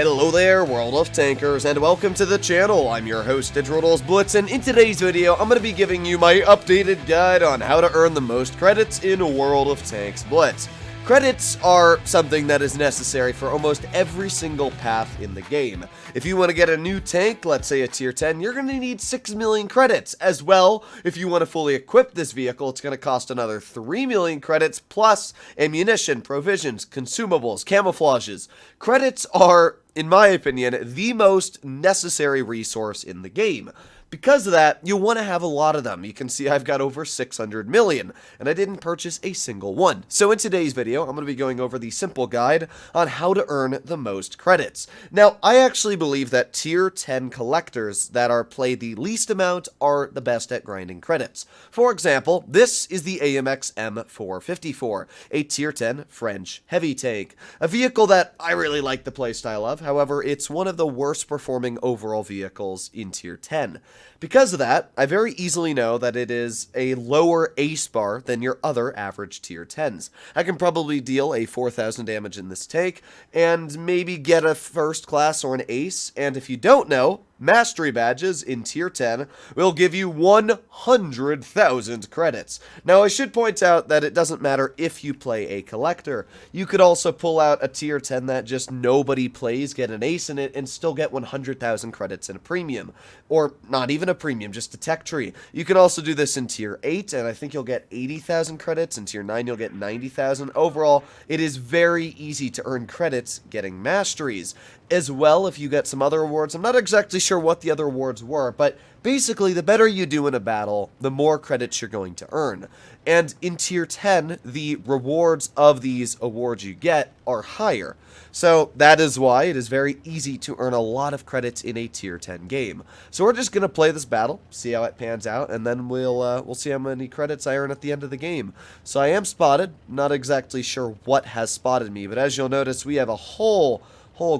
Hello there, World of Tankers, and welcome to the channel. I'm your host, Droodles Blitz, and in today's video, I'm going to be giving you my updated guide on how to earn the most credits in World of Tanks Blitz. Credits are something that is necessary for almost every single path in the game. If you want to get a new tank, let's say a tier 10, you're going to need 6 million credits. As well, if you want to fully equip this vehicle, it's going to cost another 3 million credits, plus ammunition, provisions, consumables, camouflages. Credits are, in my opinion, the most necessary resource in the game. Because of that, you'll want to have a lot of them. You can see I've got over 600 million, and I didn't purchase a single one. So in today's video, I'm going to be going over the simple guide on how to earn the most credits. Now, I actually believe that tier 10 collectors that are played the least amount are the best at grinding credits. For example, this is the AMX M454, a tier 10 French heavy tank. A vehicle that I really like the playstyle of, however, it's one of the worst performing overall vehicles in tier 10. Because of that, I very easily know that it is a lower ace bar than your other average tier 10s. I can probably deal a 4,000 damage in this tank, and maybe get a first class or an ace, and if you don't know, Mastery badges in tier 10 will give you 100,000 credits. Now, I should point out that it doesn't matter if you play a collector. You could also pull out a tier 10 that just nobody plays, get an ace in it, and still get 100,000 credits in a premium. Or not even a premium, just a tech tree. You can also do this in tier 8, and I think you'll get 80,000 credits. In tier 9, you'll get 90,000. Overall, it is very easy to earn credits getting masteries. As well, if you get some other awards, I'm not exactly sure what the other awards were, but basically, the better you do in a battle, the more credits you're going to earn. And in tier 10, the rewards of these awards you get are higher. So that is why it is very easy to earn a lot of credits in a tier 10 game. So we're just going to play this battle, see how it pans out, and then we'll see how many credits I earn at the end of the game. So I am spotted, not exactly sure what has spotted me, but as you'll notice, we have a whole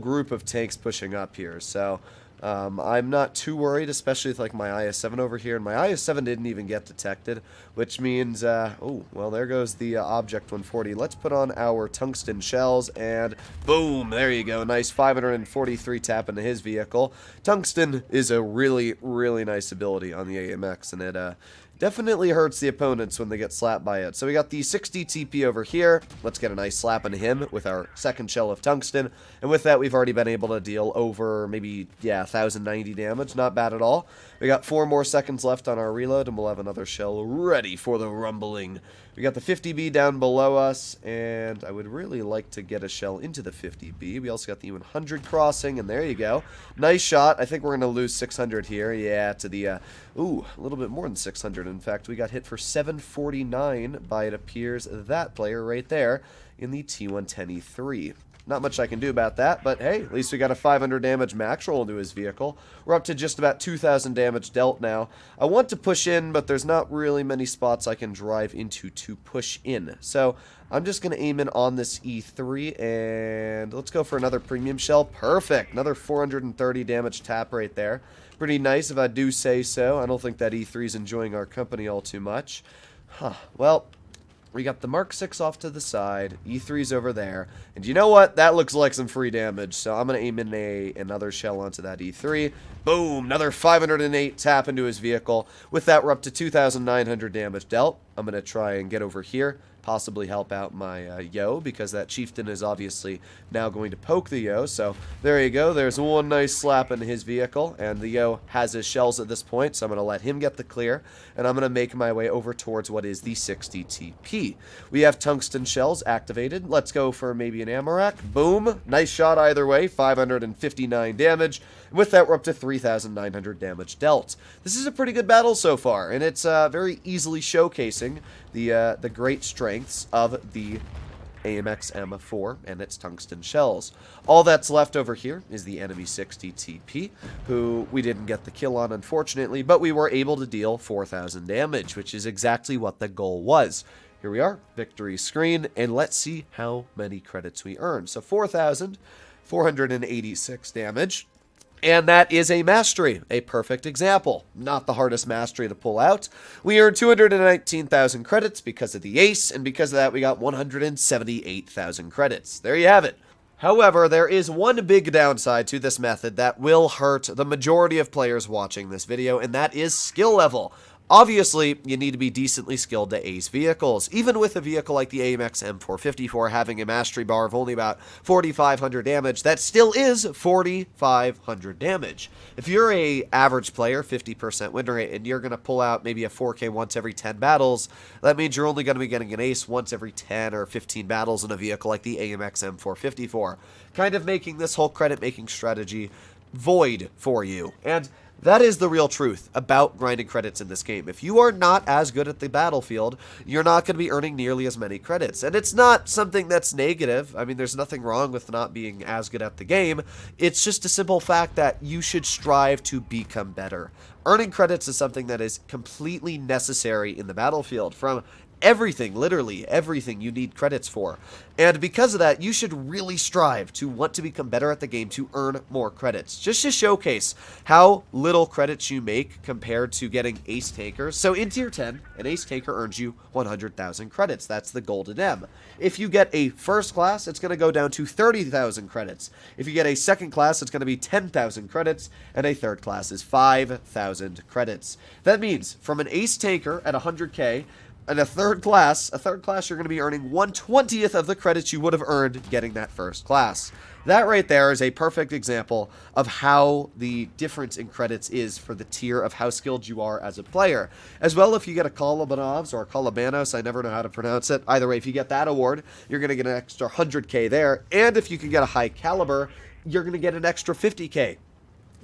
group of tanks pushing up here, so I'm not too worried, especially with like my IS-7 over here, and my IS-7 didn't even get detected, which means, oh, well, there goes the Object 140. Let's put on our tungsten shells, and boom, there you go, nice 543 tap into his vehicle. Tungsten is a really, really nice ability on the AMX, and it definitely hurts the opponents when they get slapped by it. So we got the 60 TP over here. Let's get a nice slap into him with our second shell of tungsten. And with that, we've already been able to deal over maybe, 1,090 damage. Not bad at all. We got 4 more seconds left on our reload, and we'll have another shell ready for the rumbling. We got the 50B down below us, and I would really like to get a shell into the 50B. We also got the 100 crossing, and there you go. Nice shot. I think we're going to lose 600 here. Yeah, to the, ooh, a little bit more than 600. In fact, we got hit for 749 by, it appears, that player right there in the T110E3. Not much I can do about that, but hey, at least we got a 500 damage max roll into his vehicle. We're up to just about 2,000 damage dealt now. I want to push in, but there's not really many spots I can drive into to push in. So I'm just going to aim in on this E3, and let's go for another premium shell. Perfect. Another 430 damage tap right there. Pretty nice if I do say so. I don't think that E3 is enjoying our company all too much. Huh. Well, we got the Mark 6 off to the side, E3's over there, and you know what? That looks like some free damage, so I'm going to aim in another shell onto that E3. Boom! Another 508 tap into his vehicle. With that, we're up to 2,900 damage dealt. I'm going to try and get over here, possibly help out my Yo, because that chieftain is obviously now going to poke the Yo. So there you go. There's one nice slap into his vehicle, and the Yo has his shells at this point, so I'm going to let him get the clear, and I'm going to make my way over towards what is the 60 TP. We have tungsten shells activated. Let's go for maybe an ammo rack. Boom. Nice shot either way. 559 damage. And with that, we're up to 3,900 damage dealt. This is a pretty good battle so far, and it's very easily showcasing the great strengths of the AMX M4 and its tungsten shells. All that's left over here is the enemy 60 TP, who we didn't get the kill on, unfortunately, but we were able to deal 4,000 damage, which is exactly what the goal was. Here we are, victory screen, and let's see how many credits we earn. So 4,486 damage. And that is a mastery, a perfect example. Not the hardest mastery to pull out. We earned 219,000 credits because of the ace, and because of that we got 178,000 credits. There you have it. However, there is one big downside to this method that will hurt the majority of players watching this video, and that is skill level. Obviously, you need to be decently skilled to ace vehicles. Even with a vehicle like the AMX M454 having a mastery bar of only about 4,500 damage, that still is 4,500 damage. If you're a average player, 50% win rate, and you're going to pull out maybe a 4K once every 10 battles, that means you're only going to be getting an ace once every 10 or 15 battles in a vehicle like the AMX M454, kind of making this whole credit-making strategy void for you. And that is the real truth about grinding credits in this game. If you are not as good at the battlefield, you're not going to be earning nearly as many credits. And it's not something that's negative. I mean, there's nothing wrong with not being as good at the game. It's just a simple fact that you should strive to become better. Earning credits is something that is completely necessary in the battlefield. From everything, literally everything you need credits for. And because of that, you should really strive to want to become better at the game to earn more credits. Just to showcase how little credits you make compared to getting ace tankers. So in tier 10, an ace tanker earns you 100,000 credits. That's the golden M. If you get a first class, it's going to go down to 30,000 credits. If you get a second class, it's going to be 10,000 credits. And a third class is 5,000 credits. That means from an ace tanker at 100k, and a third class, you're going to be earning 1/20th of the credits you would have earned getting that first class. That right there is a perfect example of how the difference in credits is for the tier of how skilled you are as a player. As well, if you get a Kalabanovs or a Kalabanos, I never know how to pronounce it. Either way, if you get that award, you're going to get an extra 100k there. And if you can get a high caliber, you're going to get an extra 50k.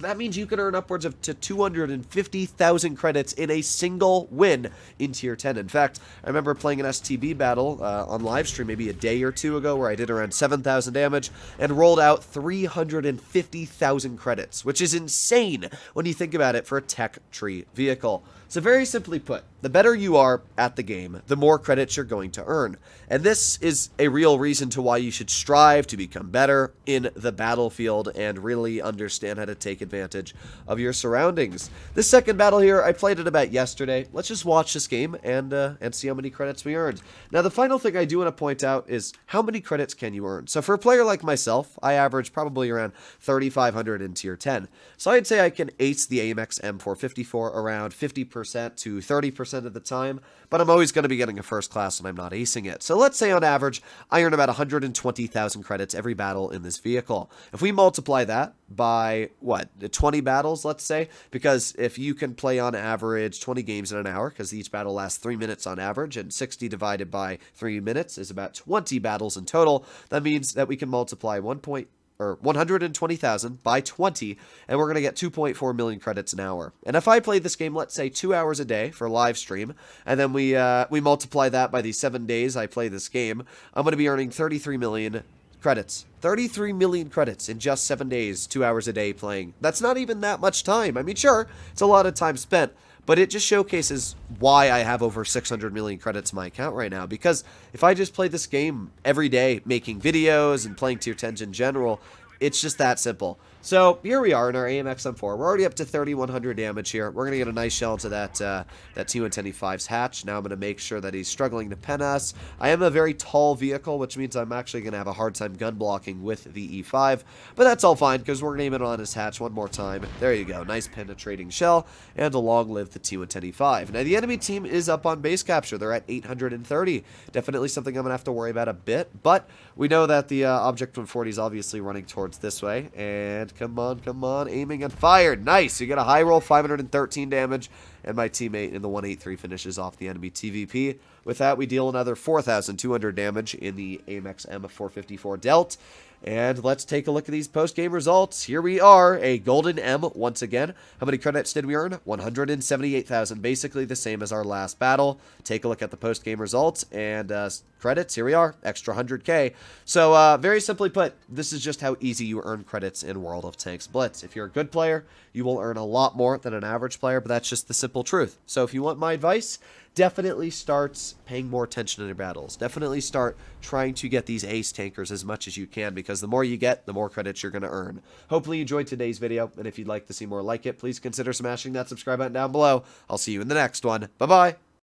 That means you can earn upwards of to 250,000 credits in a single win in Tier 10. In fact, I remember playing an STB battle on livestream maybe a day or two ago where I did around 7,000 damage and rolled out 350,000 credits, which is insane when you think about it for a tech tree vehicle. So very simply put, the better you are at the game, the more credits you're going to earn. And this is a real reason to why you should strive to become better in the battlefield and really understand how to take advantage of your surroundings. This second battle here, I played it about yesterday. Let's just watch this game and see how many credits we earned. Now, the final thing I do want to point out is how many credits can you earn? So for a player like myself, I average probably around 3,500 in Tier 10. So I'd say I can ace the AMX M454 around 50% to 30% of the time, but I'm always going to be getting a first class when I'm not acing it. So let's say on average, I earn about 120,000 credits every battle in this vehicle. If we multiply that by, 20 battles, let's say, because if you can play on average 20 games in an hour, because each battle lasts 3 minutes on average, and 60 divided by 3 minutes is about 20 battles in total, that means that we can multiply 120,000 by 20, and we're going to get 2.4 million credits an hour. And if I play this game, let's say 2 hours a day for live stream, and then we multiply that by the 7 days I play this game, I'm going to be earning 33 million credits. 33 million credits in just 7 days, 2 hours a day playing. That's not even that much time. I mean, sure, it's a lot of time spent, but it just showcases why I have over 600 million credits in my account right now. Because if I just play this game every day, making videos and playing tier 10s in general, it's just that simple. So here we are in our AMX M4. We're already up to 3,100 damage here. We're going to get a nice shell into that T110E5's hatch. Now I'm going to make sure that he's struggling to pen us. I am a very tall vehicle, which means I'm actually going to have a hard time gun blocking with the E5. But that's all fine, because we're going to aim it on his hatch one more time. There you go. Nice penetrating shell. And a long live the T110E5. Now the enemy team is up on base capture. They're at 830. Definitely something I'm going to have to worry about a bit. But we know that the Object 140 is obviously running towards this way. And come on, aiming and fired. Nice, you get a high roll, 513 damage, and my teammate in the 183 finishes off the enemy TVP. With that, we deal another 4,200 damage in the AMX M454 Delt. And let's take a look at these post-game results. Here we are, a golden M once again. How many credits did we earn? 178,000, basically the same as our last battle. Take a look at the post-game results, and credits, here we are, extra 100k. So very simply put, this is just how easy you earn credits in World of Tanks Blitz. If you're a good player, you will earn a lot more than an average player, but that's just the simple truth. So if you want my advice, definitely start paying more attention in your battles. Definitely start trying to get these ace tankers as much as you can, because the more you get, the more credits you're going to earn. Hopefully you enjoyed today's video, and if you'd like to see more like it, please consider smashing that subscribe button down below. I'll see you in the next one. Bye-bye.